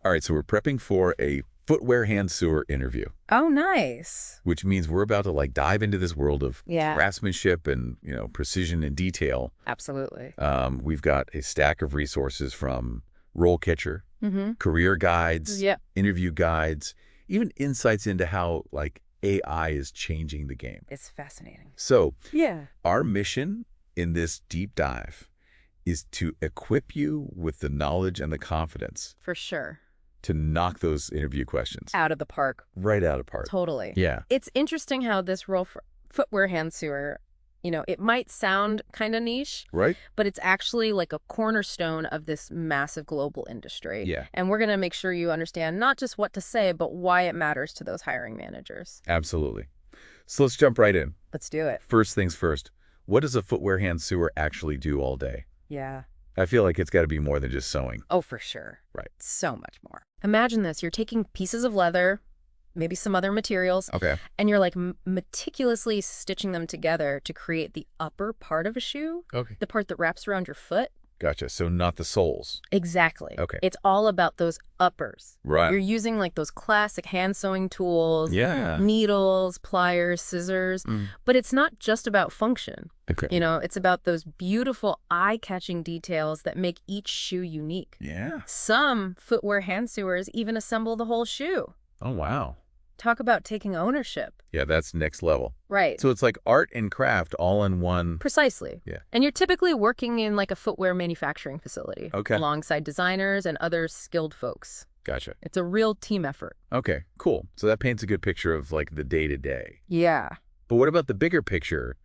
All right, so we're prepping for a Footwear Hand Sewer interview, Oh, nice. which means we're about to dive into this world of Yeah. craftsmanship and, precision and detail. Absolutely. We've got a stack of resources from RoleCatcher, career guides, Yeah. interview guides, even insights into how AI is changing the game. It's fascinating. So Yeah. our mission in this deep dive is to equip you with the knowledge and the confidence For sure. to knock those interview questions Out of the park. right out of park. Totally. Yeah. It's interesting how this footwear hand sewer, it might sound kind of niche, Right? but it's actually like a cornerstone of this massive global industry. Yeah. And we're going to make sure you understand not just what to say, but why it matters to those hiring managers. Absolutely. So let's jump right in. Let's do it. First things first, what does a footwear hand sewer actually do all day? Yeah. I feel like it's got to be more than just sewing. Oh, for sure. Right. So much more. Imagine this. You're taking pieces of leather, maybe some other materials, Okay. and you're meticulously stitching them together to create the upper part of a shoe, Okay. the part that wraps around your foot. Gotcha. So not the soles. Exactly. Okay. It's all about those uppers. Right. You're using those classic hand sewing tools, Yeah. needles, pliers, scissors, but it's not just about function. Okay. It's about those beautiful eye-catching details that make each shoe unique. Yeah. Some footwear hand sewers even assemble the whole shoe. Oh, wow. Talk about taking ownership. Yeah, that's next level. Right. So it's like art and craft all in one. Precisely. Yeah. And you're typically working in a footwear manufacturing facility. Okay. Alongside designers and other skilled folks. Gotcha. It's a real team effort. Okay, cool. So that paints a good picture of the day-to-day. Yeah. But what about the bigger picture,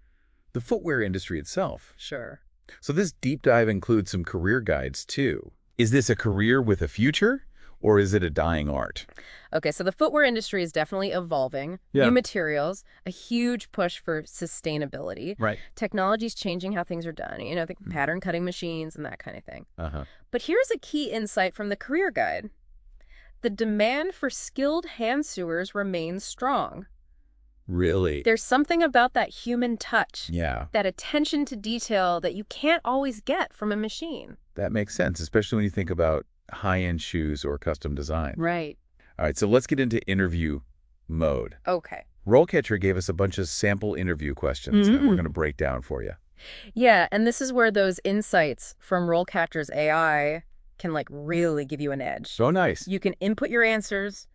the footwear industry itself? Sure. So this deep dive includes some career guides too. Is this a career with a future, or is it a dying art? Okay, so the footwear industry is definitely evolving. Yeah. New materials, a huge push for sustainability. Right. Technology's changing how things are done, the pattern cutting machines and that kind of thing. Uh-huh. But here's a key insight from the career guide. The demand for skilled hand sewers remains strong. Really? There's something about that human touch, Yeah, that attention to detail that you can't always get from a machine. that makes sense, especially when you think about high-end shoes or custom design. Right. All right, so let's get into interview mode. Okay. RoleCatcher gave us a bunch of sample interview questions that we're going to break down for you. Yeah, and this is where those insights from RoleCatcher's AI can really give you an edge. So nice. You can input your answers,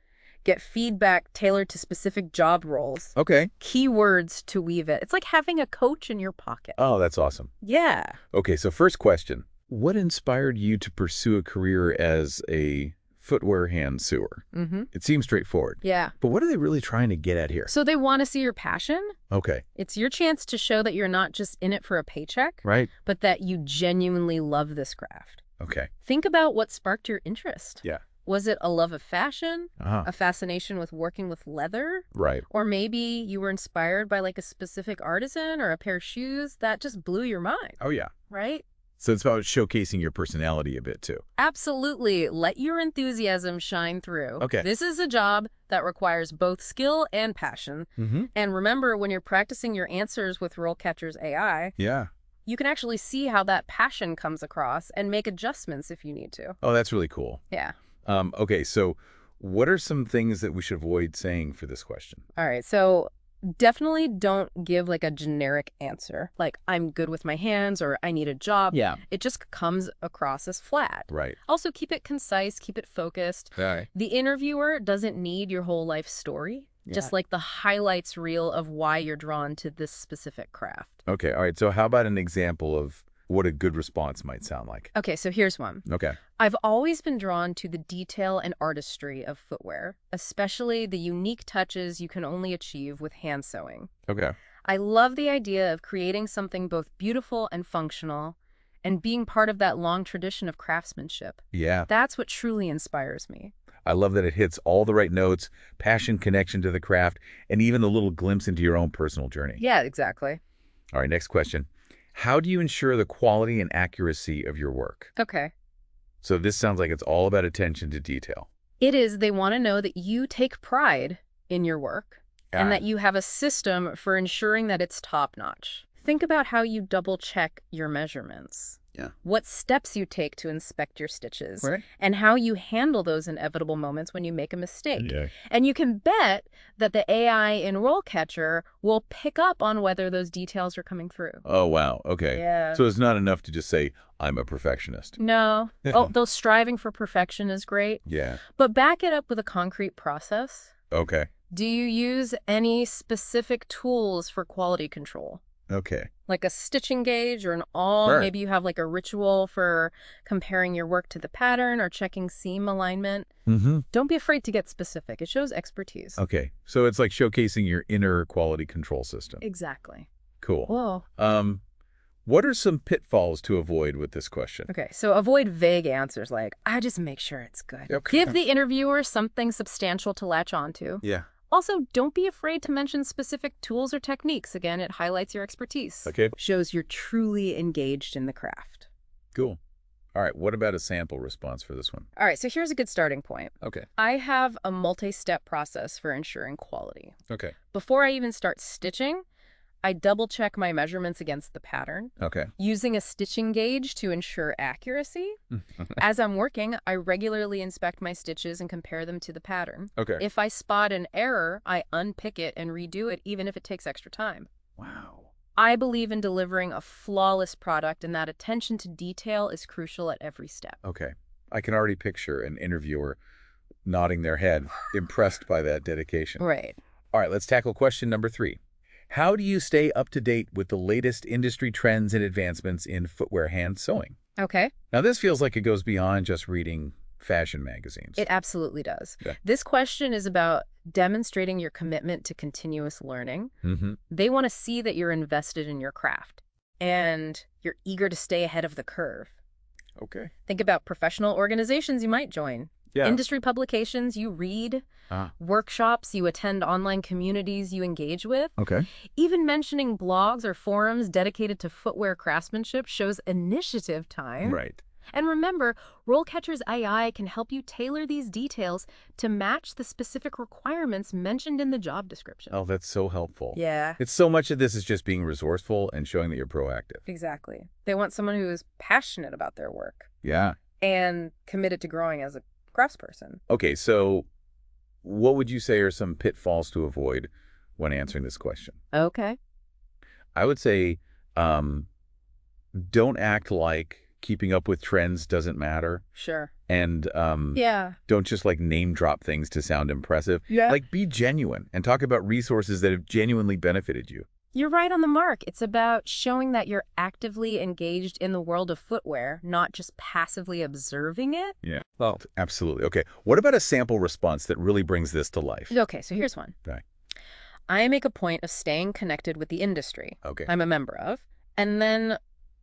get feedback tailored to specific job roles, Okay. keywords to weave it. It's like having a coach in your pocket. Oh, that's awesome. Yeah. Okay, so first question. What inspired you to pursue a career as a footwear hand sewer? It seems straightforward. Yeah. But what are they really trying to get at here? So they want to see your passion. Okay. It's your chance to show that you're not just in it for a paycheck, Right? but that you genuinely love this craft. Okay. Think about what sparked your interest. Yeah. Was it a love of fashion? Uh-huh. A fascination with working with leather? Right. Or maybe you were inspired by a specific artisan or a pair of shoes that just blew your mind, Oh, yeah. right? So it's about showcasing your personality a bit, too. Absolutely. Let your enthusiasm shine through. Okay. This is a job that requires both skill and passion. And remember, when you're practicing your answers with RoleCatcher's AI, Yeah. you can actually see how that passion comes across and make adjustments if you need to. Oh, that's really cool. Yeah. Okay, so what are some things that we should avoid saying for this question? All right. So definitely don't give a generic answer, like I'm good with my hands or I need a job. Yeah. It just comes across as flat. Right. Also, keep it concise, keep it focused. All right. The interviewer doesn't need your whole life story, just the highlights reel of why you're drawn to this specific craft. Okay, all right. So how about an example of what a good response might sound like? Okay, so here's one. Okay. I've always been drawn to the detail and artistry of footwear, especially the unique touches you can only achieve with hand sewing. Okay. I love the idea of creating something both beautiful and functional and being part of that long tradition of craftsmanship. Yeah. That's what truly inspires me. I love that it hits all the right notes, passion, connection to the craft, and even a little glimpse into your own personal journey. Yeah, exactly. All right, next question. How do you ensure the quality and accuracy of your work? Okay. So this sounds like it's all about attention to detail. It is. They want to know that you take pride in your work and that you have a system for ensuring that it's top-notch. Think about how you double-check your measurements. Yeah. what steps you take to inspect your stitches, Right. and how you handle those inevitable moments when you make a mistake. Yeah. And you can bet that the AI in RoleCatcher will pick up on whether those details are coming through. Oh, wow. Okay. Yeah. So it's not enough to just say, I'm a perfectionist. No. Oh, though striving for perfection is great, Yeah. but back it up with a concrete process. Okay. Do you use any specific tools for quality control? Okay. Like a stitching gauge or an awl? Sure. Maybe you have like a ritual for comparing your work to the pattern or checking seam alignment. Mm-hmm. Don't be afraid to get specific. It shows expertise. Okay. So it's like showcasing your inner quality control system. Exactly. Cool. Whoa. What are some pitfalls to avoid with this question? Okay, so avoid vague answers like, I just make sure it's good. Okay. Give the interviewer something substantial to latch onto. Yeah. Also, don't be afraid to mention specific tools or techniques. Again, it highlights your expertise. Okay. Shows you're truly engaged in the craft. Cool. All right. What about a sample response for this one? All right, so here's a good starting point. Okay. I have a multi-step process for ensuring quality. Okay. Before I even start stitching, I double-check my measurements against the pattern, Okay. using a stitching gauge to ensure accuracy. As I'm working, I regularly inspect my stitches and compare them to the pattern. Okay. If I spot an error, I unpick it and redo it, even if it takes extra time. Wow. I believe in delivering a flawless product, and that attention to detail is crucial at every step. Okay. I can already picture an interviewer nodding their head, impressed by that dedication. Right. All right. Let's tackle question number 3. How do you stay up to date with the latest industry trends and advancements in footwear hand sewing? Okay. Now, this feels like it goes beyond just reading fashion magazines. It absolutely does. Okay. This question is about demonstrating your commitment to continuous learning. Mm-hmm. They want to see that you're invested in your craft and you're eager to stay ahead of the curve. Okay. Think about professional organizations you might join. Yeah. Industry publications you read, workshops you attend, online communities you engage with. Okay. Even mentioning blogs or forums dedicated to footwear craftsmanship shows initiative time. Right. And remember, RoleCatcher's AI can help you tailor these details to match the specific requirements mentioned in the job description. Oh, that's so helpful. Yeah. It's so much of this is just being resourceful and showing that you're proactive. Exactly. They want someone who is passionate about their work Yeah. and committed to growing as a craftsperson. Okay, so what would you say are some pitfalls to avoid when answering this question? Okay. I would say don't act like keeping up with trends doesn't matter. Sure. And Yeah. don't just like name drop things to sound impressive. Yeah. Like be genuine and talk about resources that have genuinely benefited you. You're right on the mark. It's about showing that you're actively engaged in the world of footwear, not just passively observing it. Yeah. Well, absolutely. Okay. What about a sample response that really brings this to life? Okay, so here's one. Right. I make a point of staying connected with the industry Okay. I'm a member of, and then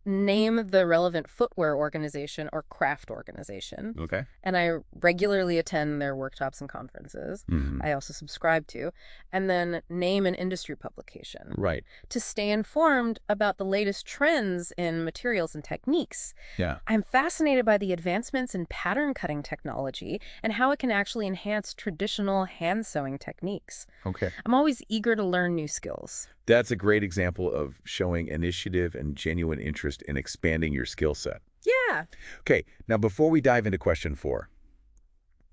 name the relevant footwear organization or craft organization. Okay. And I regularly attend their workshops and conferences. Mhm. I also subscribe to, and then name an industry publication Right. to stay informed about the latest trends in materials and techniques. Yeah. I'm fascinated by the advancements in pattern cutting technology and how it can actually enhance traditional hand sewing techniques. Okay. I'm always eager to learn new skills. That's a great example of showing initiative and genuine interest in expanding your skill set. Yeah. Okay, now before we dive into question 4,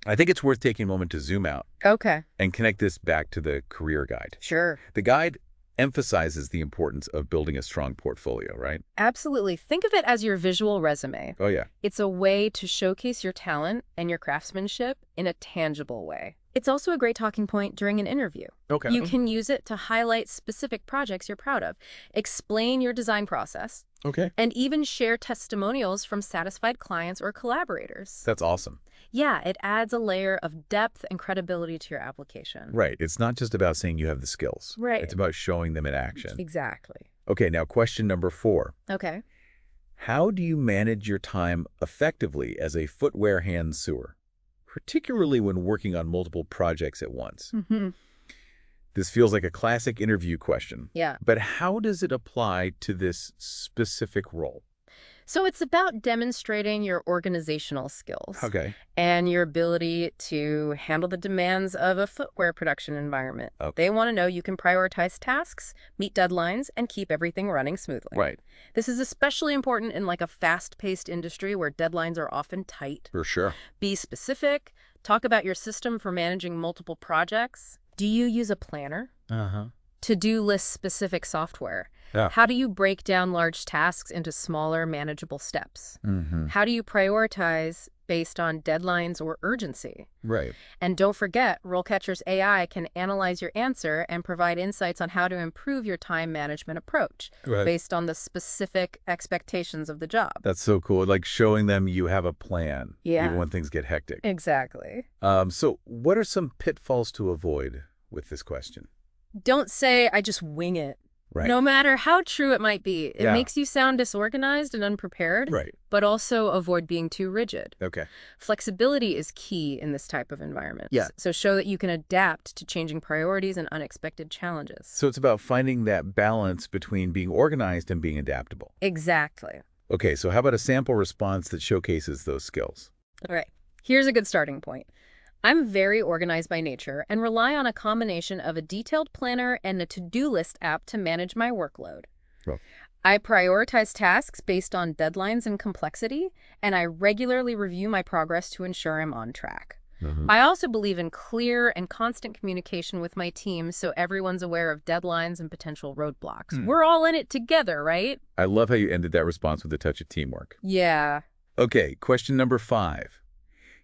I think it's worth taking a moment to zoom out Okay. and connect this back to the career guide. Sure. The guide emphasizes the importance of building a strong portfolio, right? Absolutely. Think of it as your visual resume. Oh, yeah. It's a way to showcase your talent and your craftsmanship in a tangible way. It's also a great talking point during an interview. Okay. You can use it to highlight specific projects you're proud of, explain your design process, Okay. and even share testimonials from satisfied clients or collaborators. That's awesome. Yeah, it adds a layer of depth and credibility to your application. Right. It's not just about saying you have the skills. Right. It's about showing them in action. Exactly. Okay, now question number 4. Okay. How do you manage your time effectively as a footwear hand sewer, particularly when working on multiple projects at once? Mm-hmm. This feels like a classic interview question. Yeah. But how does it apply to this specific role? So it's about demonstrating your organizational skills Okay. and your ability to handle the demands of a footwear production environment. Oh, They want to know you can prioritize tasks, meet deadlines, and keep everything running smoothly. right. This is especially important in like a fast-paced industry where deadlines are often tight. For sure. Be specific. Talk about your system for managing multiple projects. Do you use a planner? Uh-huh. To-do list specific software? Yeah. How do you break down large tasks into smaller, manageable steps? Mm-hmm. How do you prioritize based on deadlines or urgency? Right. And don't forget, RoleCatcher's AI can analyze your answer and provide insights on how to improve your time management approach Right. based on the specific expectations of the job. That's so cool. Like showing them you have a plan, Yeah. even when things get hectic. Exactly. So what are some pitfalls to avoid with this question? Don't say, I just wing it. Right. No matter how true it might be, it Yeah. makes you sound disorganized and unprepared, Right. but also avoid being too rigid. Okay. Flexibility is key in this type of environment. Yeah. So show that you can adapt to changing priorities and unexpected challenges. So it's about finding that balance between being organized and being adaptable. Exactly. Okay, so how about a sample response that showcases those skills? All right. Here's a good starting point. I'm very organized by nature and rely on a combination of a detailed planner and a to-do list app to manage my workload. Well. I prioritize tasks based on deadlines and complexity, and I regularly review my progress to ensure I'm on track. Mm-hmm. I also believe in clear and constant communication with my team so everyone's aware of deadlines and potential roadblocks. We're all in it together, right? I love how you ended that response with a touch of teamwork. Yeah. Okay, question number 5.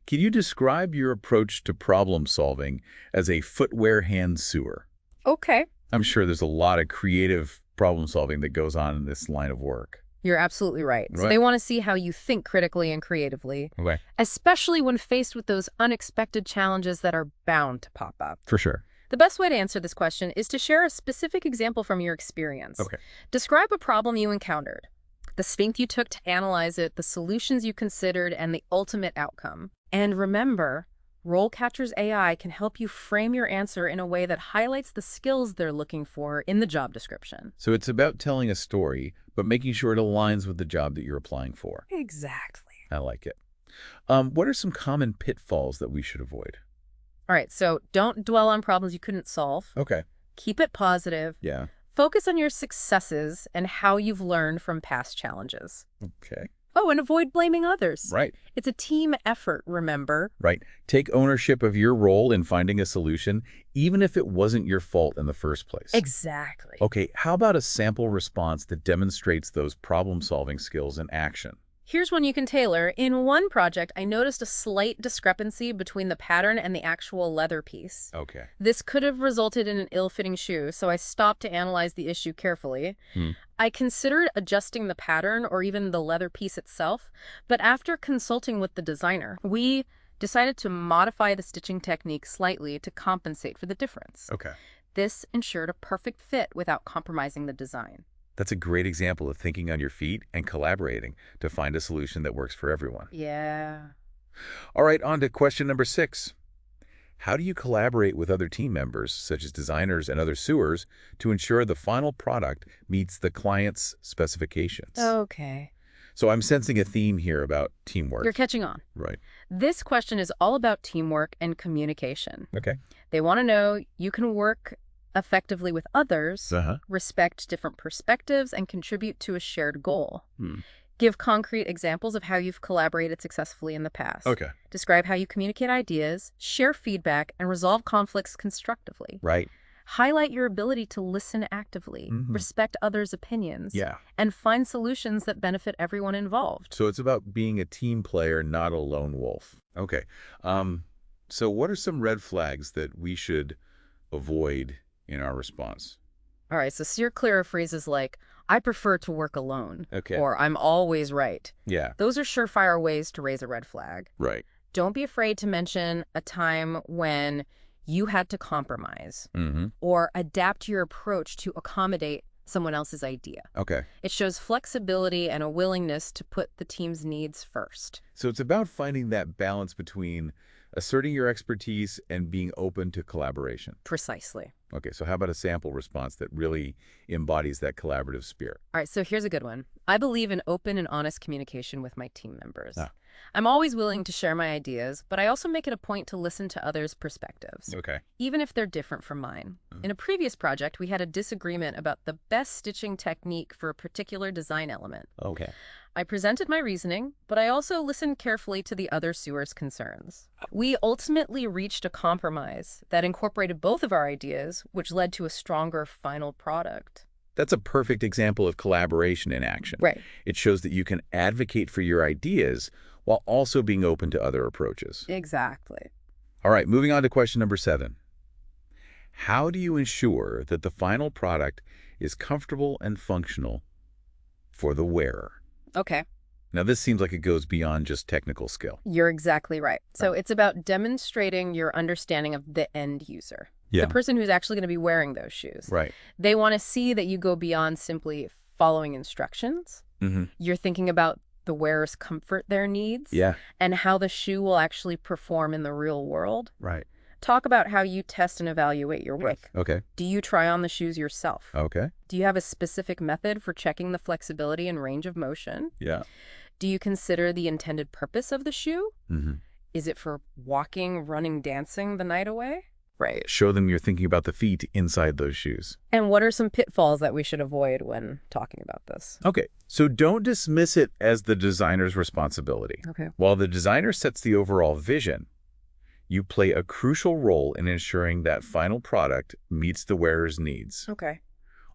Can you describe your approach to problem solving as a footwear hand sewer? Okay. I'm sure there's a lot of creative problem solving that goes on in this line of work. You're absolutely right. So Right. they want to see how you think critically and creatively, Okay. especially when faced with those unexpected challenges that are bound to pop up. For sure. The best way to answer this question is to share a specific example from your experience. Okay. Describe a problem you encountered, the strength you took to analyze it, the solutions you considered, and the ultimate outcome. And remember, RoleCatcher's AI can help you frame your answer in a way that highlights the skills they're looking for in the job description. So it's about telling a story, but making sure it aligns with the job that you're applying for. Exactly. I like it. What are some common pitfalls that we should avoid? All right, so don't dwell on problems you couldn't solve. Okay. Keep it positive. Yeah. Focus on your successes and how you've learned from past challenges. Okay. Oh, and avoid blaming others. Right. It's a team effort, remember? Right. Take ownership of your role in finding a solution, even if it wasn't your fault in the first place. Exactly. Okay, how about a sample response that demonstrates those problem-solving skills in action? Here's one you can tailor. In one project, I noticed a slight discrepancy between the pattern and the actual leather piece. Okay. This could have resulted in an ill-fitting shoe, so I stopped to analyze the issue carefully. I considered adjusting the pattern or even the leather piece itself, but after consulting with the designer, we decided to modify the stitching technique slightly to compensate for the difference. Okay. This ensured a perfect fit without compromising the design. That's a great example of thinking on your feet and collaborating to find a solution that works for everyone. Yeah. All right, on to question number 6. How do you collaborate with other team members, such as designers and other sewers, to ensure the final product meets the client's specifications? Okay. So I'm sensing a theme here about teamwork. You're catching on. Right. This question is all about teamwork and communication. Okay. They want to know you can work effectively with others, respect different perspectives, and contribute to a shared goal. Give concrete examples of how you've collaborated successfully in the past. Okay. Describe how you communicate ideas, share feedback, and resolve conflicts constructively. Right. Highlight your ability to listen actively, respect others' opinions, Yeah. and find solutions that benefit everyone involved. So it's about being a team player, not a lone wolf. Okay. So what are some red flags that we should avoid in our response? All right, so steer clear of phrases like, I prefer to work alone, Okay. or I'm always right. Yeah. Those are surefire ways to raise a red flag. Right. Don't be afraid to mention a time when you had to compromise or adapt your approach to accommodate someone else's idea. Okay. It shows flexibility and a willingness to put the team's needs first. So it's about finding that balance between asserting your expertise and being open to collaboration. Precisely. Okay, so how about a sample response that really embodies that collaborative spirit? All right, so here's a good one. I believe in open and honest communication with my team members. Ah. I'm always willing to share my ideas, but I also make it a point to listen to others' perspectives, Okay. even if they're different from mine. In a previous project, we had a disagreement about the best stitching technique for a particular design element. Okay. I presented my reasoning, but I also listened carefully to the other sewers' concerns. We ultimately reached a compromise that incorporated both of our ideas, which led to a stronger final product. That's a perfect example of collaboration in action. Right. It shows that you can advocate for your ideas while also being open to other approaches. Exactly. All right, moving on to question number 7. How do you ensure that the final product is comfortable and functional for the wearer? Okay. Now, this seems like it goes beyond just technical skill. You're exactly right. So it's about demonstrating your understanding of the end user, the person who's actually going to be wearing those shoes. Right. They want to see that you go beyond simply following instructions. You're thinking about the wearer's comfort, their needs, and how the shoe will actually perform in the real world. Right. Talk about how you test and evaluate your work. Okay. Do you try on the shoes yourself? Okay. Do you have a specific method for checking the flexibility and range of motion? Yeah. Do you consider the intended purpose of the shoe? Mm-hmm. Is it for walking, running, dancing the night away? Right. Show them you're thinking about the feet inside those shoes. And what are some pitfalls that we should avoid when talking about this? Okay, so don't dismiss it as the designer's responsibility. Okay. While the designer sets the overall vision, you play a crucial role in ensuring that final product meets the wearer's needs. Okay.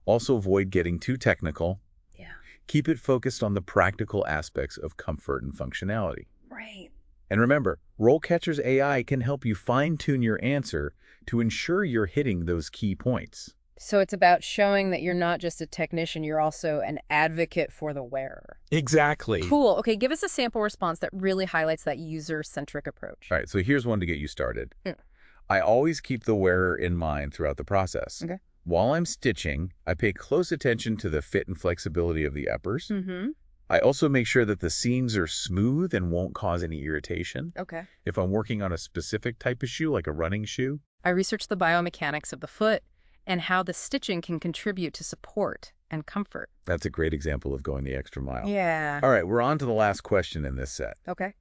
Also, avoid getting too technical. Yeah. Keep it focused on the practical aspects of comfort and functionality. Right. And remember, RoleCatcher's AI can help you fine-tune your answer to ensure you're hitting those key points. So it's about showing that you're not just a technician, you're also an advocate for the wearer. Exactly. Cool. Okay, give us a sample response that really highlights that user-centric approach. All right, so here's one to get you started. Yeah. I always keep the wearer in mind throughout the process. Okay. While I'm stitching, I pay close attention to the fit and flexibility of the uppers. Mm-hmm. I also make sure that the seams are smooth and won't cause any irritation. Okay. If I'm working on a specific type of shoe, like a running shoe. I researched the biomechanics of the foot and how the stitching can contribute to support and comfort. That's a great example of going the extra mile. Yeah. All right, we're on to the last question in this set. Okay.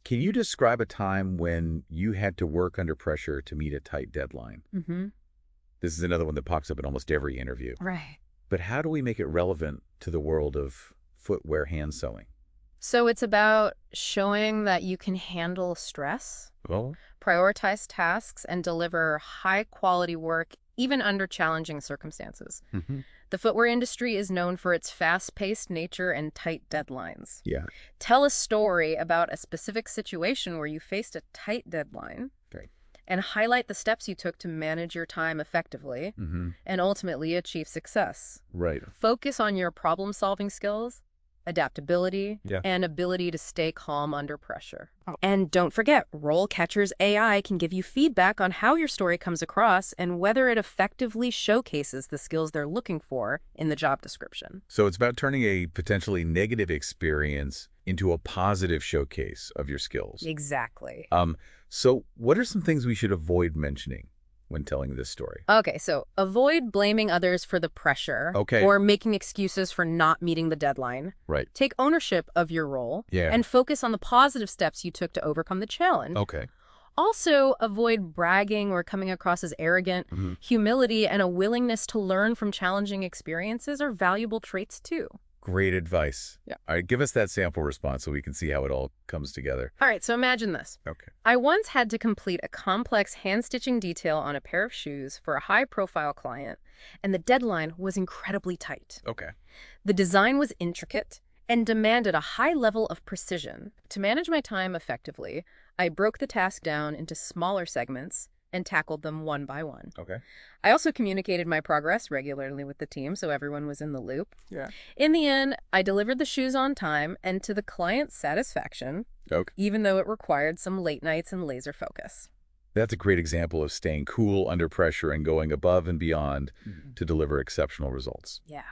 Can you describe a time when you had to work under pressure to meet a tight deadline? Mm-hmm. This is another one that pops up in almost every interview. Right. But how do we make it relevant to the world of footwear hand sewing? So it's about showing that you can handle stress, Well, prioritize tasks, and deliver high-quality work even under challenging circumstances. The footwear industry is known for its fast-paced nature and tight deadlines. yeah. Tell a story about a specific situation where you faced a tight deadline. Right. And highlight the steps you took to manage your time effectively and ultimately achieve success. Right. Focus on your problem-solving skills, adaptability, Yeah. and ability to stay calm under pressure. And don't forget, RoleCatcher's AI can give you feedback on how your story comes across and whether it effectively showcases the skills they're looking for in the job description. So it's about turning a potentially negative experience into a positive showcase of your skills. Exactly. So what are some things we should avoid mentioning when telling this story? Okay, so avoid blaming others for the pressure or making excuses for not meeting the deadline. Right. Take ownership of your role Yeah. and focus on the positive steps you took to overcome the challenge. Okay. Also, avoid bragging or coming across as arrogant. Humility and a willingness to learn from challenging experiences are valuable traits too. Great advice. Yeah. All right, give us that sample response so we can see how it all comes together. All right, so imagine this. Okay. I once had to complete a complex hand-stitching detail on a pair of shoes for a high-profile client, and the deadline was incredibly tight. Okay. The design was intricate and demanded a high level of precision. To manage my time effectively, I broke the task down into smaller segments and tackled them one by one. Okay. I also communicated my progress regularly with the team so everyone was in the loop. Yeah. In the end, I delivered the shoes on time and to the client's satisfaction, Okay. even though it required some late nights and laser focus. That's a great example of staying cool under pressure and going above and beyond to deliver exceptional results. Yeah.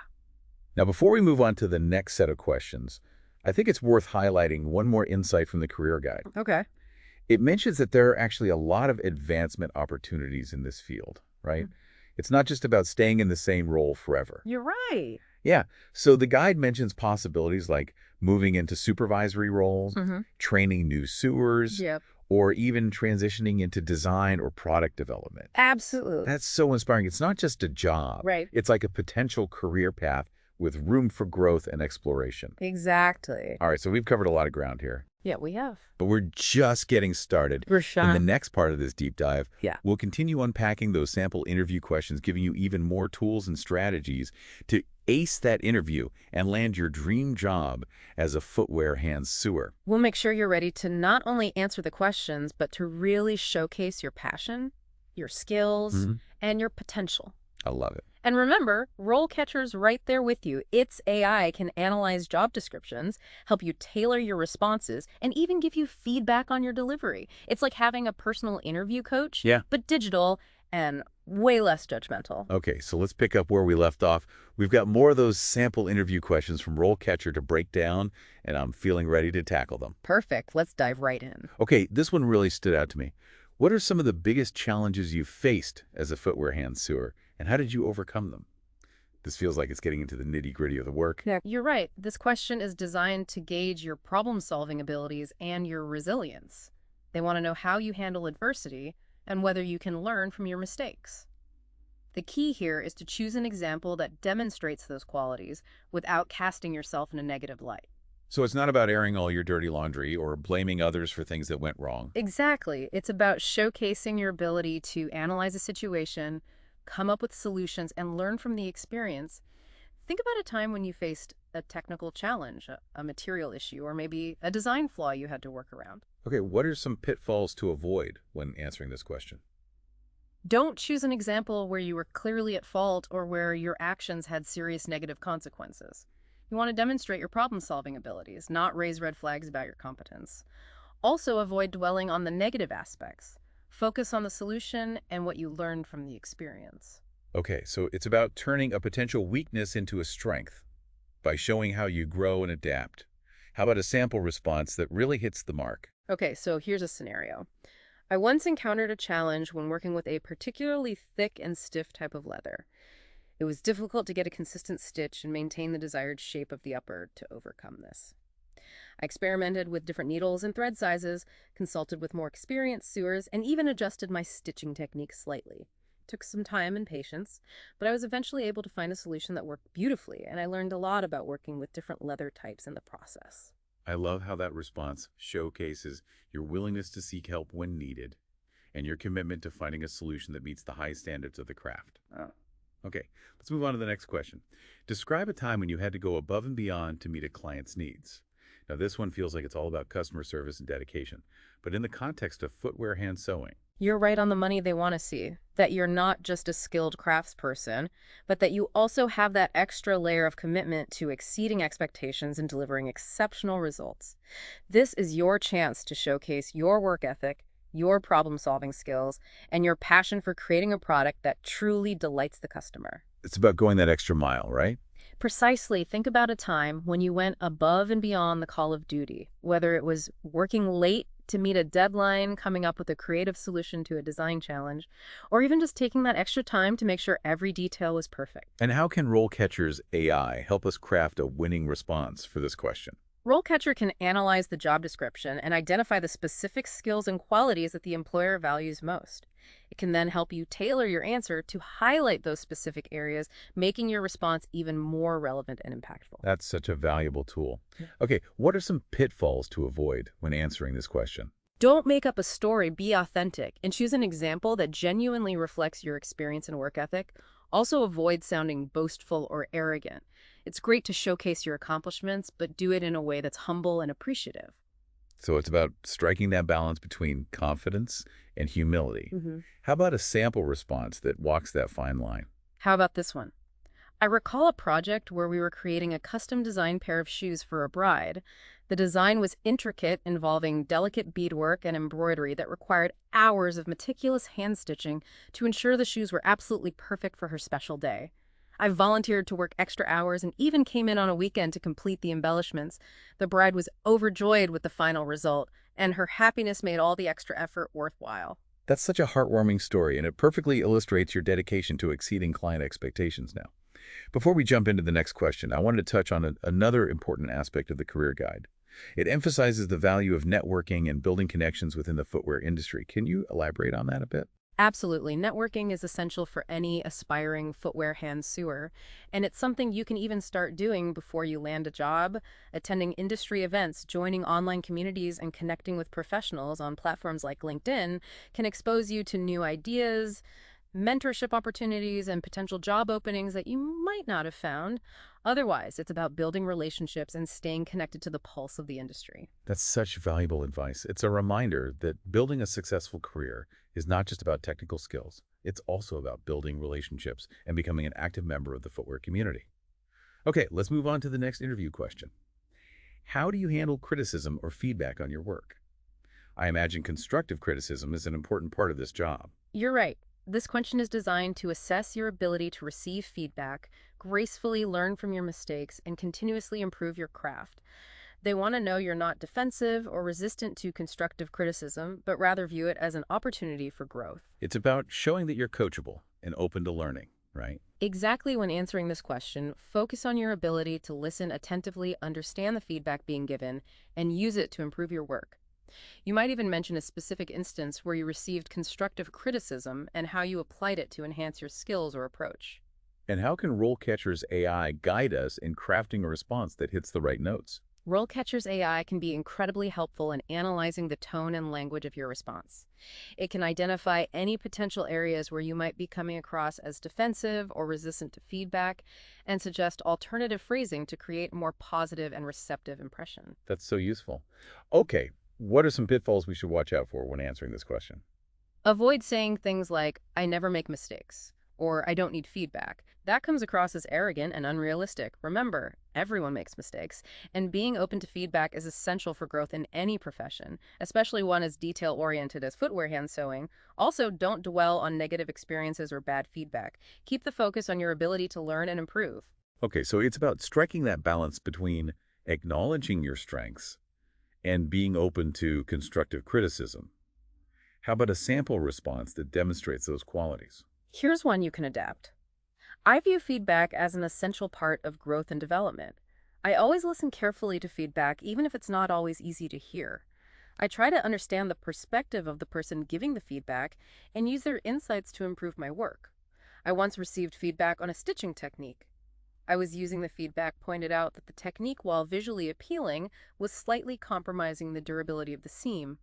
Now, before we move on to the next set of questions, I think it's worth highlighting one more insight from the career guide. Okay. It mentions that there are actually a lot of advancement opportunities in this field, right? It's not just about staying in the same role forever. You're right. Yeah, so the guide mentions possibilities like moving into supervisory roles, Mm-hmm. training new sewers, Yep. or even transitioning into design or product development. Absolutely. That's so inspiring. It's not just a job. Right. It's like a potential career path with room for growth and exploration. Exactly. All right, so we've covered a lot of ground here, Yeah, we have. but we're just getting started. For In the sure. next part of this deep dive, Yeah. we'll continue unpacking those sample interview questions, giving you even more tools and strategies to ace that interview and land your dream job as a footwear hand sewer. We'll make sure you're ready to not only answer the questions, but to really showcase your passion, your skills, and your potential. I love it. And remember, RoleCatcher's right there with you. Its AI can analyze job descriptions, help you tailor your responses, and even give you feedback on your delivery. It's like having a personal interview coach, Yeah. but digital and way less judgmental. Okay, so let's pick up where we left off. We've got more of those sample interview questions from RoleCatcher to break down, and I'm feeling ready to tackle them. Perfect. Let's dive right in. Okay, this one really stood out to me. What are some of the biggest challenges you've faced as a footwear hand sewer, and how did you overcome them? This feels like it's getting into the nitty-gritty of the work. Yeah, you're right. This question is designed to gauge your problem-solving abilities and your resilience. They want to know how you handle adversity and whether you can learn from your mistakes. The key here is to choose an example that demonstrates those qualities without casting yourself in a negative light. So it's not about airing all your dirty laundry or blaming others for things that went wrong. Exactly. It's about showcasing your ability to analyze a situation, come up with solutions, and learn from the experience. Think about a time when you faced a technical challenge, a material issue, or maybe a design flaw you had to work around. Okay, what are some pitfalls to avoid when answering this question? Don't choose an example where you were clearly at fault or where your actions had serious negative consequences. You want to demonstrate your problem-solving abilities, not raise red flags about your competence. Also, avoid dwelling on the negative aspects. Focus on the solution and what you learned from the experience. Okay, so it's about turning a potential weakness into a strength by showing how you grow and adapt. How about a sample response that really hits the mark? Okay, so here's a scenario. I once encountered a challenge when working with a particularly thick and stiff type of leather. It was difficult to get a consistent stitch and maintain the desired shape of the upper to overcome this. I experimented with different needles and thread sizes, consulted with more experienced sewers, and even adjusted my stitching technique slightly. It took some time and patience, but I was eventually able to find a solution that worked beautifully, and I learned a lot about working with different leather types in the process. I love how that response showcases your willingness to seek help when needed and your commitment to finding a solution that meets the high standards of the craft. Okay, let's move on to the next question. Describe a time when you had to go above and beyond to meet a client's needs. Now, this one feels like it's all about customer service and dedication, but in the context of footwear hand sewing. You're right on the money they want to see, that you're not just a skilled craftsperson, but that you also have that extra layer of commitment to exceeding expectations and delivering exceptional results. This is your chance to showcase your work ethic, your problem-solving skills, and your passion for creating a product that truly delights the customer. It's about going that extra mile, right? Precisely. Think about a time when you went above and beyond the call of duty, whether it was working late to meet a deadline, coming up with a creative solution to a design challenge, or even just taking that extra time to make sure every detail was perfect. And how can RoleCatcher's AI help us craft a winning response for this question? RoleCatcher can analyze the job description and identify the specific skills and qualities that the employer values most. It can then help you tailor your answer to highlight those specific areas, making your response even more relevant and impactful. That's such a valuable tool. Okay, what are some pitfalls to avoid when answering this question? Don't make up a story, be authentic, and choose an example that genuinely reflects your experience and work ethic. Also avoid sounding boastful or arrogant. It's great to showcase your accomplishments, but do it in a way that's humble and appreciative. So it's about striking that balance between confidence and humility. How about a sample response that walks that fine line? How about this one? I recall a project where we were creating a custom designed pair of shoes for a bride. The design was intricate, involving delicate beadwork and embroidery that required hours of meticulous hand stitching to ensure the shoes were absolutely perfect for her special day. I volunteered to work extra hours and even came in on a weekend to complete the embellishments. The bride was overjoyed with the final result, and her happiness made all the extra effort worthwhile. That's such a heartwarming story, and it perfectly illustrates your dedication to exceeding client expectations now. Before we jump into the next question, I wanted to touch on another important aspect of the career guide. It emphasizes the value of networking and building connections within the footwear industry. Can you elaborate on that a bit? Absolutely. Networking is essential for any aspiring footwear hand sewer, and it's something you can even start doing before you land a job. Attending industry events, joining online communities, and connecting with professionals on platforms like LinkedIn can expose you to new ideas, mentorship opportunities, and potential job openings that you might not have found. Otherwise, it's about building relationships and staying connected to the pulse of the industry. That's such valuable advice. It's a reminder that building a successful career is not just about technical skills. It's also about building relationships and becoming an active member of the footwear community. Okay, let's move on to the next interview question. How do you handle criticism or feedback on your work? I imagine constructive criticism is an important part of this job. You're right. This question is designed to assess your ability to receive feedback, gracefully learn from your mistakes, and continuously improve your craft. They want to know you're not defensive or resistant to constructive criticism, but rather view it as an opportunity for growth. It's about showing that you're coachable and open to learning, right? Exactly. When answering this question, focus on your ability to listen attentively, understand the feedback being given, and use it to improve your work. You might even mention a specific instance where you received constructive criticism and how you applied it to enhance your skills or approach. And how can RoleCatcher's AI guide us in crafting a response that hits the right notes? RoleCatcher's AI can be incredibly helpful in analyzing the tone and language of your response. It can identify any potential areas where you might be coming across as defensive or resistant to feedback and suggest alternative phrasing to create a more positive and receptive impression. That's so useful. Okay, what are some pitfalls we should watch out for when answering this question? Avoid saying things like, I never make mistakes, or I don't need feedback. That comes across as arrogant and unrealistic. Remember, everyone makes mistakes, and being open to feedback is essential for growth in any profession, especially one as detail-oriented as footwear hand sewing. Also, don't dwell on negative experiences or bad feedback. Keep the focus on your ability to learn and improve. Okay, so it's about striking that balance between acknowledging your strengths and being open to constructive criticism. How about a sample response that demonstrates those qualities? Here's one you can adapt. I view feedback as an essential part of growth and development. I always listen carefully to feedback, even if it's not always easy to hear. I try to understand the perspective of the person giving the feedback and use their insights to improve my work. I once received feedback on a stitching technique. I was using the feedback pointed out that the technique, while visually appealing, was slightly compromising the durability of the seam.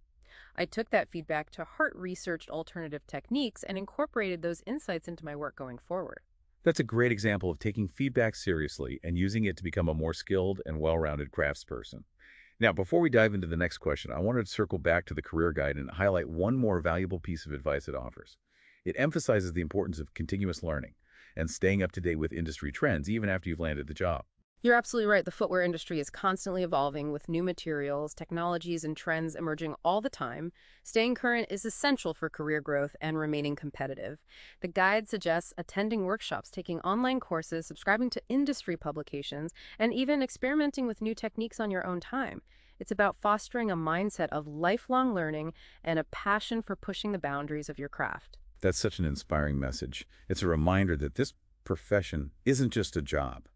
I took that feedback to heart-researched alternative techniques and incorporated those insights into my work going forward. That's a great example of taking feedback seriously and using it to become a more skilled and well-rounded craftsperson. Now, before we dive into the next question, I wanted to circle back to the career guide and highlight one more valuable piece of advice it offers. It emphasizes the importance of continuous learning and staying up to date with industry trends even after you've landed the job. You're absolutely right. The footwear industry is constantly evolving with new materials, technologies, and trends emerging all the time. Staying current is essential for career growth and remaining competitive. The guide suggests attending workshops, taking online courses, subscribing to industry publications, and even experimenting with new techniques on your own time. It's about fostering a mindset of lifelong learning and a passion for pushing the boundaries of your craft. That's such an inspiring message. It's a reminder that this profession isn't just a job.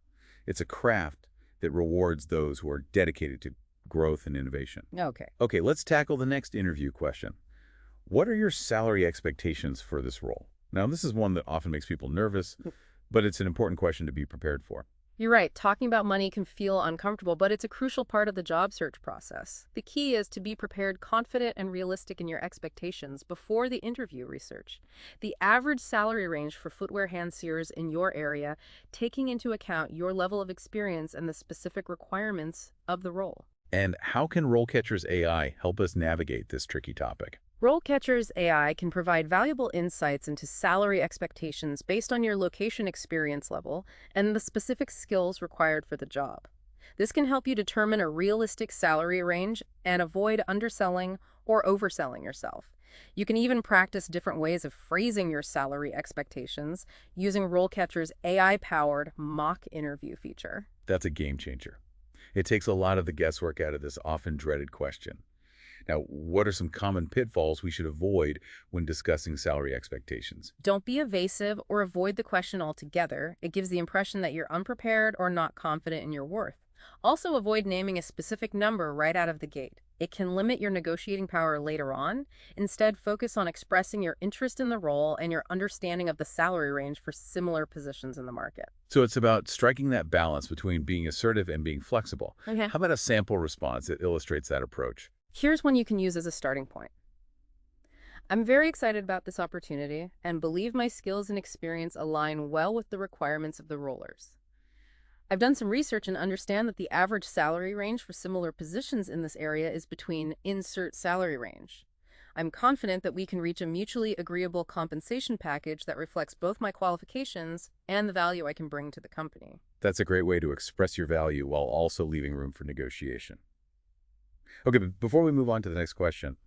It's a craft that rewards those who are dedicated to growth and innovation. Okay, let's tackle the next interview question. What are your salary expectations for this role? Now, this is one that often makes people nervous, but it's an important question to be prepared for. You're right. Talking about money can feel uncomfortable, but it's a crucial part of the job search process. The key is to be prepared, confident, and realistic in your expectations before the interview research. The average salary range for footwear hand sewers in your area, taking into account your level of experience and the specific requirements of the role. And how can RoleCatcher's AI help us navigate this tricky topic? RoleCatcher's AI can provide valuable insights into salary expectations based on your location experience level and the specific skills required for the job. This can help you determine a realistic salary range and avoid underselling or overselling yourself. You can even practice different ways of phrasing your salary expectations using RoleCatcher's AI-powered mock interview feature. That's a game changer. It takes a lot of the guesswork out of this often dreaded question. Now, what are some common pitfalls we should avoid when discussing salary expectations? Don't be evasive or avoid the question altogether. It gives the impression that you're unprepared or not confident in your worth. Also, avoid naming a specific number right out of the gate. It can limit your negotiating power later on. Instead, focus on expressing your interest in the role and your understanding of the salary range for similar positions in the market. So it's about striking that balance between being assertive and being flexible. Okay. How about a sample response that illustrates that approach? Here's one you can use as a starting point. I'm very excited about this opportunity and believe my skills and experience align well with the requirements of the rollers. I've done some research and understand that the average salary range for similar positions in this area is between insert salary range. I'm confident that we can reach a mutually agreeable compensation package that reflects both my qualifications and the value I can bring to the company. That's a great way to express your value while also leaving room for negotiation. Okay, but before we move on to the next question,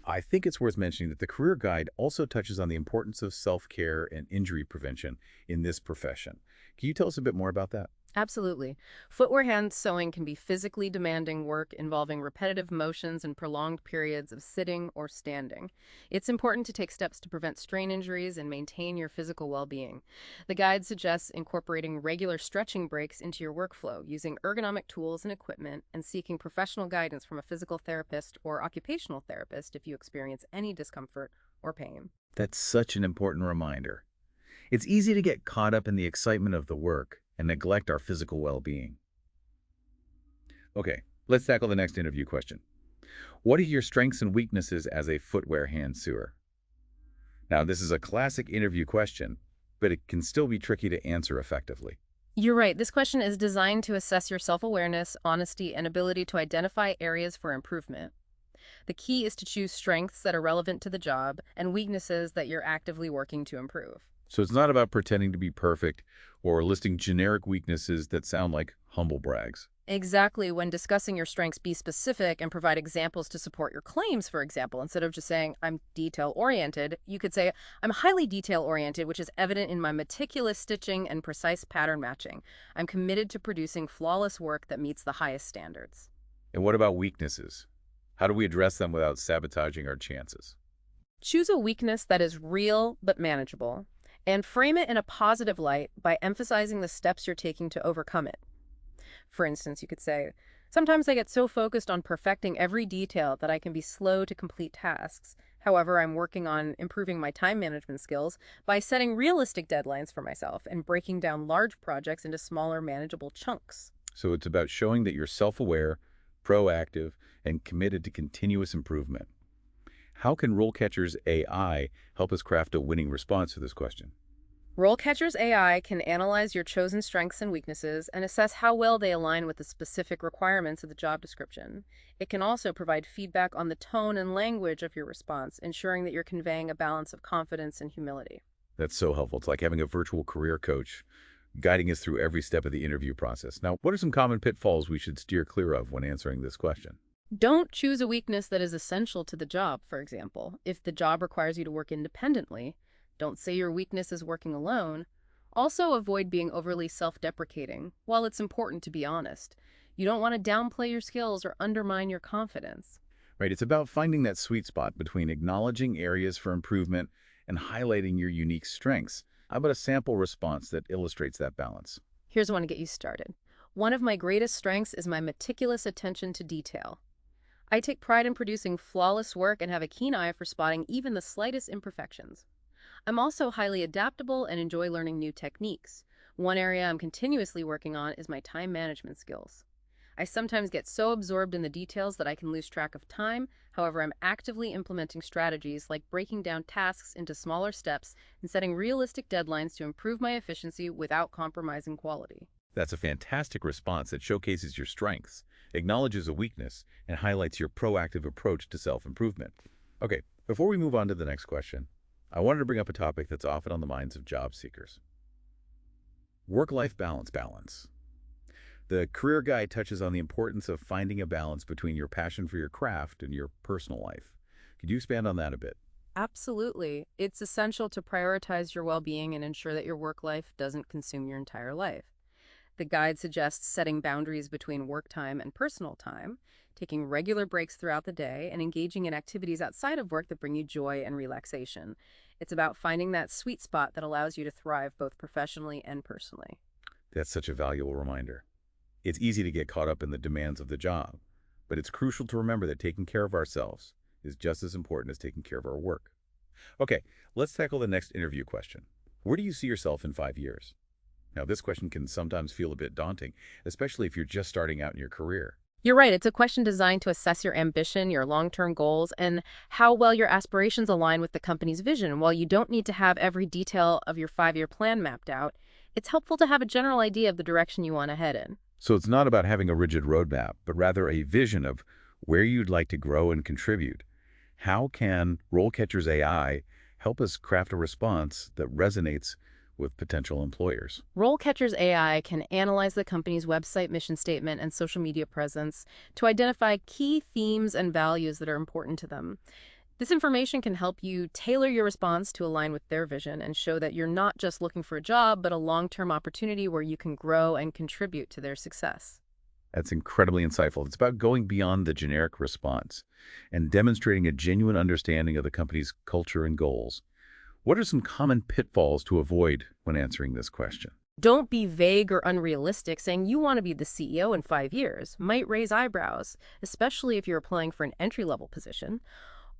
I think it's worth mentioning that the career guide also touches on the importance of self-care and injury prevention in this profession. Can you tell us a bit more about that? Absolutely. Footwear hand sewing can be physically demanding work involving repetitive motions and prolonged periods of sitting or standing. It's important to take steps to prevent strain injuries and maintain your physical well-being. The guide suggests incorporating regular stretching breaks into your workflow, using ergonomic tools and equipment, and seeking professional guidance from a physical therapist or occupational therapist if you experience any discomfort or pain. That's such an important reminder. It's easy to get caught up in the excitement of the work and neglect our physical well-being. Okay, let's tackle the next interview question. What are your strengths and weaknesses as a footwear hand sewer? Now, this is a classic interview question, but it can still be tricky to answer effectively. You're right. This question is designed to assess your self-awareness, honesty, and ability to identify areas for improvement. The key is to choose strengths that are relevant to the job and weaknesses that you're actively working to improve. So it's not about pretending to be perfect or listing generic weaknesses that sound like humble brags. Exactly. When discussing your strengths, be specific and provide examples to support your claims, for example. Instead of just saying, I'm detail-oriented, you could say, I'm highly detail-oriented, which is evident in my meticulous stitching and precise pattern matching. I'm committed to producing flawless work that meets the highest standards. And what about weaknesses? How do we address them without sabotaging our chances? Choose a weakness that is real but manageable, and frame it in a positive light by emphasizing the steps you're taking to overcome it. For instance, you could say, sometimes I get so focused on perfecting every detail that I can be slow to complete tasks. However, I'm working on improving my time management skills by setting realistic deadlines for myself and breaking down large projects into smaller, manageable chunks. So it's about showing that you're self-aware, proactive, and committed to continuous improvement. How can RoleCatcher's AI help us craft a winning response to this question? RoleCatcher's AI can analyze your chosen strengths and weaknesses and assess how well they align with the specific requirements of the job description. It can also provide feedback on the tone and language of your response, ensuring that you're conveying a balance of confidence and humility. That's so helpful. It's like having a virtual career coach guiding us through every step of the interview process. Now, what are some common pitfalls we should steer clear of when answering this question? Don't choose a weakness that is essential to the job, for example. If the job requires you to work independently, don't say your weakness is working alone. Also, avoid being overly self-deprecating. While it's important to be honest, you don't want to downplay your skills or undermine your confidence. Right, it's about finding that sweet spot between acknowledging areas for improvement and highlighting your unique strengths. How about a sample response that illustrates that balance? Here's one to get you started. One of my greatest strengths is my meticulous attention to detail. I take pride in producing flawless work and have a keen eye for spotting even the slightest imperfections. I'm also highly adaptable and enjoy learning new techniques. One area I'm continuously working on is my time management skills. I sometimes get so absorbed in the details that I can lose track of time. However, I'm actively implementing strategies like breaking down tasks into smaller steps and setting realistic deadlines to improve my efficiency without compromising quality. That's a fantastic response that showcases your strengths, acknowledges a weakness, and highlights your proactive approach to self-improvement. Okay, before we move on to the next question, I wanted to bring up a topic that's often on the minds of job seekers. Work-life balance. The career guide touches on the importance of finding a balance between your passion for your craft and your personal life. Could you expand on that a bit? Absolutely. It's essential to prioritize your well-being and ensure that your work life doesn't consume your entire life. The guide suggests setting boundaries between work time and personal time, taking regular breaks throughout the day, and engaging in activities outside of work that bring you joy and relaxation. It's about finding that sweet spot that allows you to thrive both professionally and personally. That's such a valuable reminder. It's easy to get caught up in the demands of the job, but it's crucial to remember that taking care of ourselves is just as important as taking care of our work. Okay, let's tackle the next interview question. Where do you see yourself in 5 years? Now, this question can sometimes feel a bit daunting, especially if you're just starting out in your career. You're right. It's a question designed to assess your ambition, your long-term goals, and how well your aspirations align with the company's vision. While you don't need to have every detail of your 5-year plan mapped out, it's helpful to have a general idea of the direction you want to head in. So it's not about having a rigid roadmap, but rather a vision of where you'd like to grow and contribute. How can RoleCatcher's AI help us craft a response that resonates with potential employers? RoleCatcher's AI can analyze the company's website mission statement and social media presence to identify key themes and values that are important to them. This information can help you tailor your response to align with their vision and show that you're not just looking for a job, but a long-term opportunity where you can grow and contribute to their success. That's incredibly insightful. It's about going beyond the generic response and demonstrating a genuine understanding of the company's culture and goals. What are some common pitfalls to avoid when answering this question? Don't be vague or unrealistic. Saying you want to be the CEO in 5 years might raise eyebrows, especially if you're applying for an entry-level position.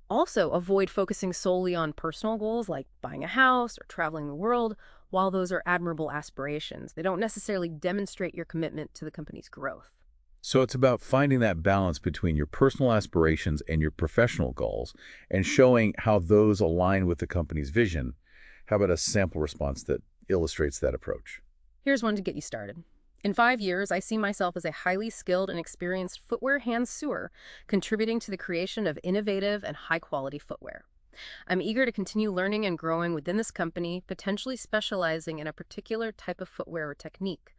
Also, avoid focusing solely on personal goals like buying a house or traveling the world. While those are admirable aspirations, they don't necessarily demonstrate your commitment to the company's growth. So it's about finding that balance between your personal aspirations and your professional goals and showing how those align with the company's vision. How about a sample response that illustrates that approach? Here's one to get you started. In 5 years, I see myself as a highly skilled and experienced footwear hand sewer, contributing to the creation of innovative and high-quality footwear. I'm eager to continue learning and growing within this company, potentially specializing in a particular type of footwear or technique.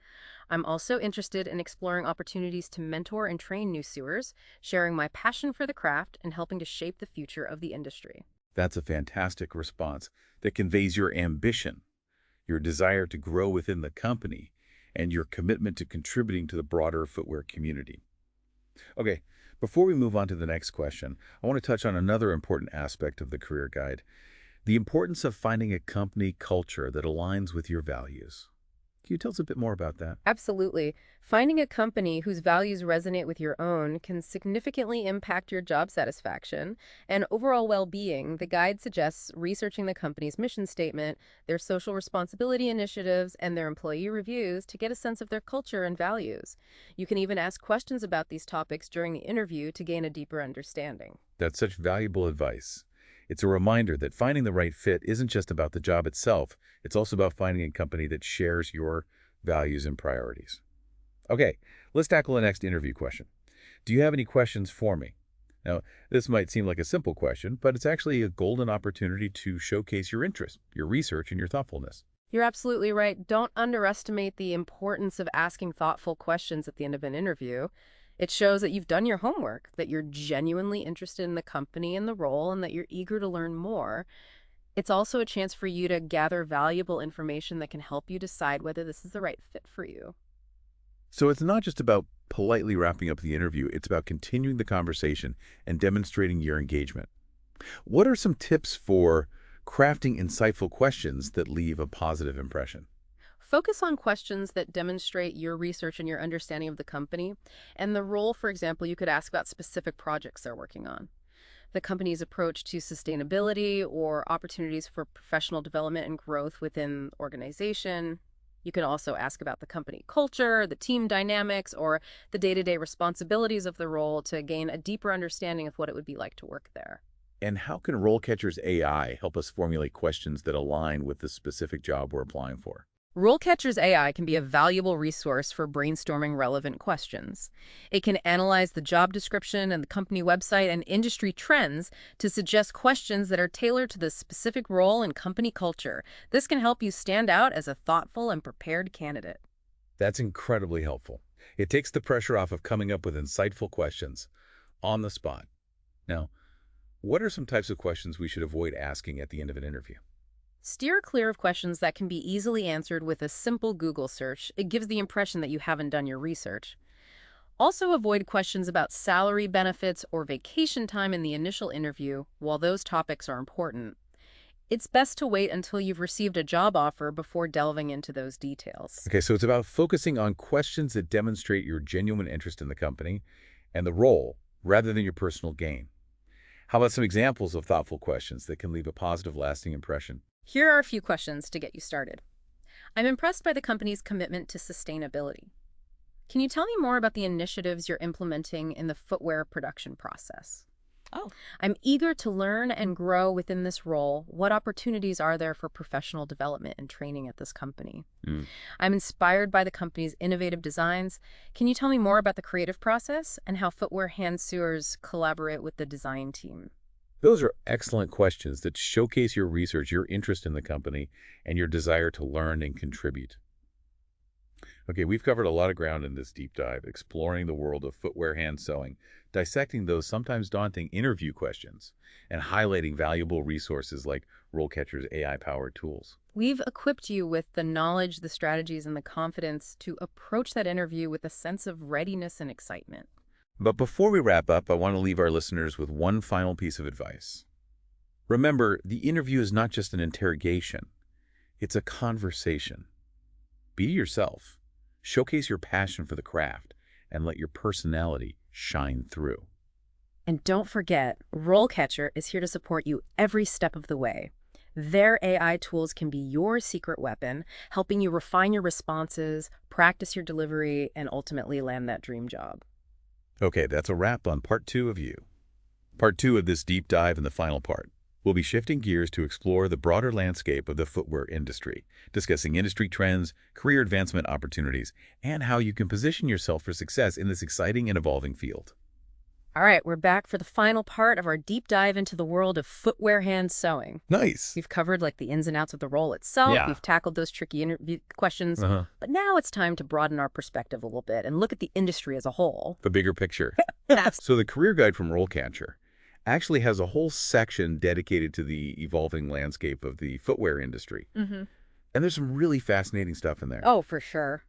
I'm also interested in exploring opportunities to mentor and train new sewers, sharing my passion for the craft and helping to shape the future of the industry. That's a fantastic response that conveys your ambition, your desire to grow within the company, and your commitment to contributing to the broader footwear community. Okay, before we move on to the next question, I want to touch on another important aspect of the career guide, the importance of finding a company culture that aligns with your values. Can you tell us a bit more about that? Absolutely. Finding a company whose values resonate with your own can significantly impact your job satisfaction and overall well-being. The guide suggests researching the company's mission statement, their social responsibility initiatives, and their employee reviews to get a sense of their culture and values. You can even ask questions about these topics during the interview to gain a deeper understanding. That's such valuable advice. It's a reminder that finding the right fit isn't just about the job itself, it's also about finding a company that shares your values and priorities. Okay, let's tackle the next interview question. Do you have any questions for me? Now, this might seem like a simple question, but it's actually a golden opportunity to showcase your interest, your research, and your thoughtfulness. You're absolutely right. Don't underestimate the importance of asking thoughtful questions at the end of an interview. It shows that you've done your homework, that you're genuinely interested in the company and the role, and that you're eager to learn more. It's also a chance for you to gather valuable information that can help you decide whether this is the right fit for you. So it's not just about politely wrapping up the interview, it's about continuing the conversation and demonstrating your engagement. What are some tips for crafting insightful questions that leave a positive impression? Focus on questions that demonstrate your research and your understanding of the company and the role. For example, you could ask about specific projects they're working on, the company's approach to sustainability, or opportunities for professional development and growth within the organization. You can also ask about the company culture, the team dynamics, or the day-to-day responsibilities of the role to gain a deeper understanding of what it would be like to work there. And how can RoleCatcher's AI help us formulate questions that align with the specific job we're applying for? RoleCatcher's AI can be a valuable resource for brainstorming relevant questions. It can analyze the job description and the company website and industry trends to suggest questions that are tailored to the specific role and company culture. This can help you stand out as a thoughtful and prepared candidate. That's incredibly helpful. It takes the pressure off of coming up with insightful questions on the spot. Now, what are some types of questions we should avoid asking at the end of an interview? Steer clear of questions that can be easily answered with a simple Google search. It gives the impression that you haven't done your research. Also avoid questions about salary, benefits, or vacation time in the initial interview. While those topics are important, it's best to wait until you've received a job offer before delving into those details. Okay, so it's about focusing on questions that demonstrate your genuine interest in the company and the role, rather than your personal gain. How about some examples of thoughtful questions that can leave a positive, lasting impression? Here are a few questions to get you started. I'm impressed by the company's commitment to sustainability. Can you tell me more about the initiatives you're implementing in the footwear production process? Oh, I'm eager to learn and grow within this role. What opportunities are there for professional development and training at this company? I'm inspired by the company's innovative designs. Can you tell me more about the creative process and how Footwear Hand Sewers collaborate with the design team? Those are excellent questions that showcase your research, your interest in the company, and your desire to learn and contribute. Okay, we've covered a lot of ground in this deep dive, exploring the world of footwear hand sewing, dissecting those sometimes daunting interview questions, and highlighting valuable resources like RoleCatcher's AI-powered tools. We've equipped you with the knowledge, the strategies, and the confidence to approach that interview with a sense of readiness and excitement. But before we wrap up, I want to leave our listeners with one final piece of advice. Remember, the interview is not just an interrogation. It's a conversation. Be yourself. Showcase your passion for the craft, and let your personality shine through. And don't forget, RoleCatcher is here to support you every step of the way. Their AI tools can be your secret weapon, helping you refine your responses, practice your delivery, and ultimately land that dream job. Okay, that's a wrap on part 2 of you. Part 2 of this deep dive in the final part. We'll be shifting gears to explore the broader landscape of the footwear industry, discussing industry trends, career advancement opportunities, and how you can position yourself for success in this exciting and evolving field. All right, we're back for the final part of our deep dive into the world of footwear hand sewing. Nice. We've covered the ins and outs of the role itself. Yeah. We've tackled those tricky interview questions. But now it's time to broaden our perspective a little bit and look at the industry as a whole. The bigger picture. So the career guide from RoleCatcher actually has a whole section dedicated to the evolving landscape of the footwear industry. And there's some really fascinating stuff in there. Oh, for sure.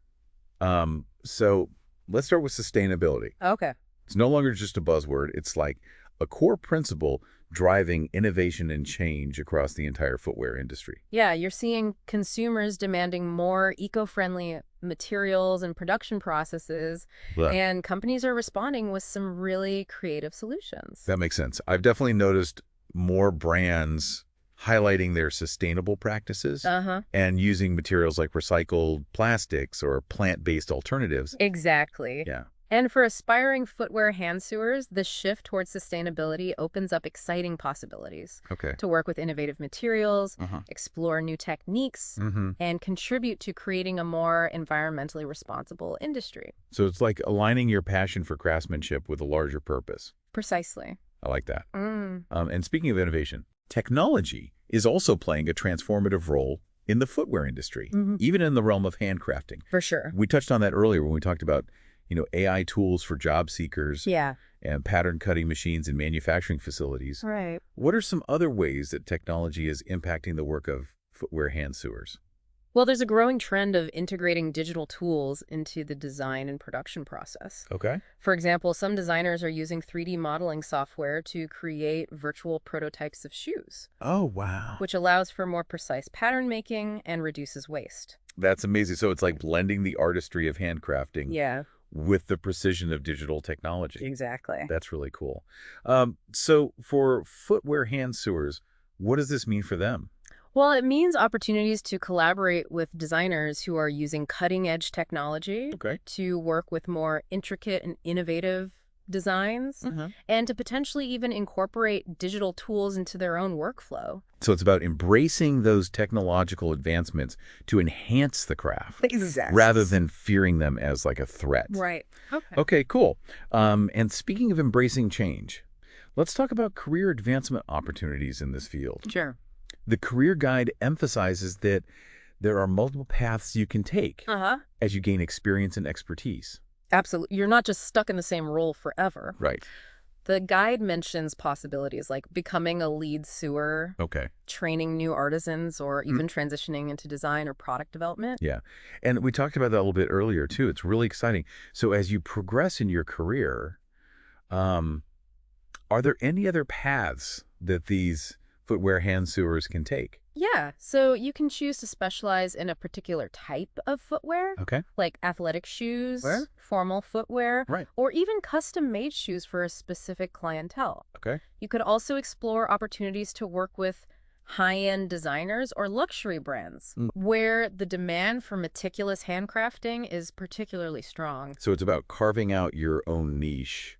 So let's start with sustainability. Okay. It's no longer just a buzzword. It's like a core principle driving innovation and change across the entire footwear industry. Yeah, you're seeing consumers demanding more eco-friendly materials and production processes, and companies are responding with some really creative solutions. That makes sense. I've definitely noticed more brands highlighting their sustainable practices and using materials like recycled plastics or plant-based alternatives. Exactly. Yeah. And for aspiring footwear hand sewers, the shift towards sustainability opens up exciting possibilities to work with innovative materials, explore new techniques, and contribute to creating a more environmentally responsible industry. So it's like aligning your passion for craftsmanship with a larger purpose. Precisely. I like that. And speaking of innovation, technology is also playing a transformative role in the footwear industry, even in the realm of handcrafting. For sure. We touched on that earlier when we talked about AI tools for job seekers and pattern cutting machines in manufacturing facilities. Right. What are some other ways that technology is impacting the work of footwear hand sewers? Well, there's a growing trend of integrating digital tools into the design and production process. Okay. For example, some designers are using 3D modeling software to create virtual prototypes of shoes. Oh, wow. Which allows for more precise pattern making and reduces waste. That's amazing. So it's like blending the artistry of handcrafting with the precision of digital technology. Exactly. That's really cool. So for footwear hand sewers, what does this mean for them? Well, it means opportunities to collaborate with designers who are using cutting-edge technology to work with more intricate and innovative designs and to potentially even incorporate digital tools into their own workflow. So it's about embracing those technological advancements to enhance the craft rather than fearing them as like a threat. Right. Okay, cool. And speaking of embracing change, let's talk about career advancement opportunities in this field. Sure. The career guide emphasizes that there are multiple paths you can take as you gain experience and expertise. Absolutely. You're not just stuck in the same role forever. Right. The guide mentions possibilities like becoming a lead sewer, Okay. training new artisans, or even transitioning into design or product development. Yeah. And we talked about that a little bit earlier, too. It's really exciting. So as you progress in your career, um, are there any other paths that these footwear hand sewers can take? Yeah, so you can choose to specialize in a particular type of footwear, Okay. like athletic shoes, Where? formal footwear, Right. or even custom-made shoes for a specific clientele. Okay. You could also explore opportunities to work with high-end designers or luxury brands, Mm. where the demand for meticulous handcrafting is particularly strong. So it's about carving out your own niche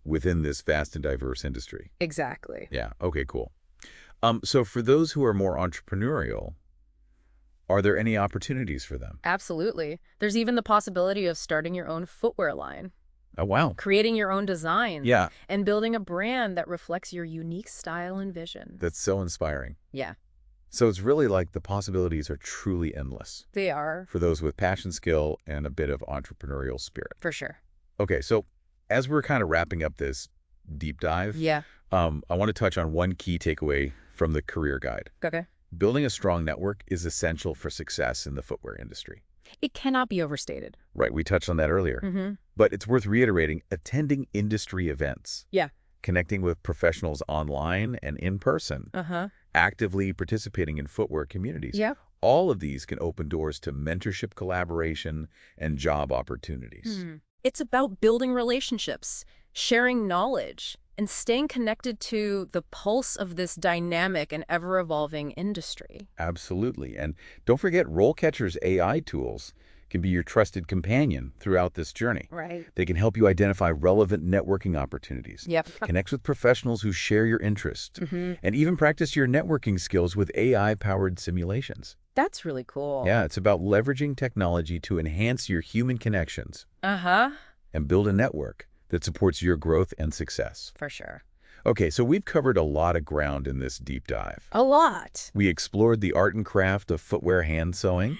within this vast and diverse industry. Exactly. Yeah. Okay, cool. So for those who are more entrepreneurial, are there any opportunities for them? Absolutely. There's even the possibility of starting your own footwear line, Oh, wow. creating your own designs, Yeah, and building a brand that reflects your unique style and vision. that's so inspiring. Yeah, So it's really like the possibilities are truly endless they are, for those with passion, skill, and a bit of entrepreneurial spirit. for sure. Okay, so as we're kind of wrapping up this deep dive, Yeah. I want to touch on one key takeaway from the career guide. Okay. Building a strong network is essential for success in the footwear industry. It cannot be overstated. Right, we touched on that earlier. Mm-hmm. But it's worth reiterating, attending industry events, Yeah. connecting with professionals online and in person, Uh-huh. actively participating in footwear communities. Yeah. All of these can open doors to mentorship, collaboration, and job opportunities. It's about building relationships, sharing knowledge, and staying connected to the pulse of this dynamic and ever-evolving industry. Absolutely. And don't forget, RoleCatcher's AI tools can be your trusted companion throughout this journey. Right. They can help you identify relevant networking opportunities, Yep. connect with professionals who share your interest, Mm-hmm. and even practice your networking skills with AI-powered simulations. That's really cool. Yeah, it's about leveraging technology to enhance your human connections Uh-huh. and build a network that supports your growth and success. For sure. Okay, so we've covered a lot of ground in this deep dive. A lot. We explored the art and craft of footwear hand sewing.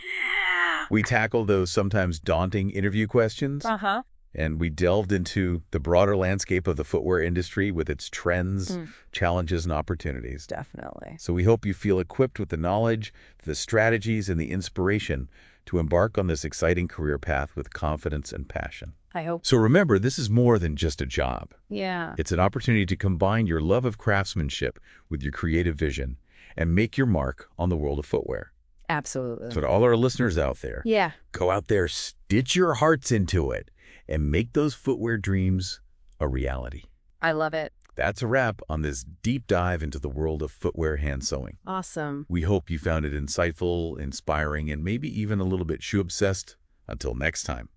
We tackled those sometimes daunting interview questions. Uh-huh. And we delved into the broader landscape of the footwear industry with its trends, challenges, and opportunities. Definitely. So we hope you feel equipped with the knowledge, the strategies, and the inspiration to embark on this exciting career path with confidence and passion. I hope. So remember, this is more than just a job. Yeah. It's an opportunity to combine your love of craftsmanship with your creative vision and make your mark on the world of footwear. Absolutely. So to all our listeners out there, Yeah. go out there, stitch your hearts into it, and make those footwear dreams a reality. I love it. That's a wrap on this deep dive into the world of footwear hand sewing. Awesome. We hope you found it insightful, inspiring, and maybe even a little bit shoe-obsessed. Until next time,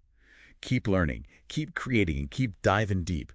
keep learning, keep creating, and keep diving deep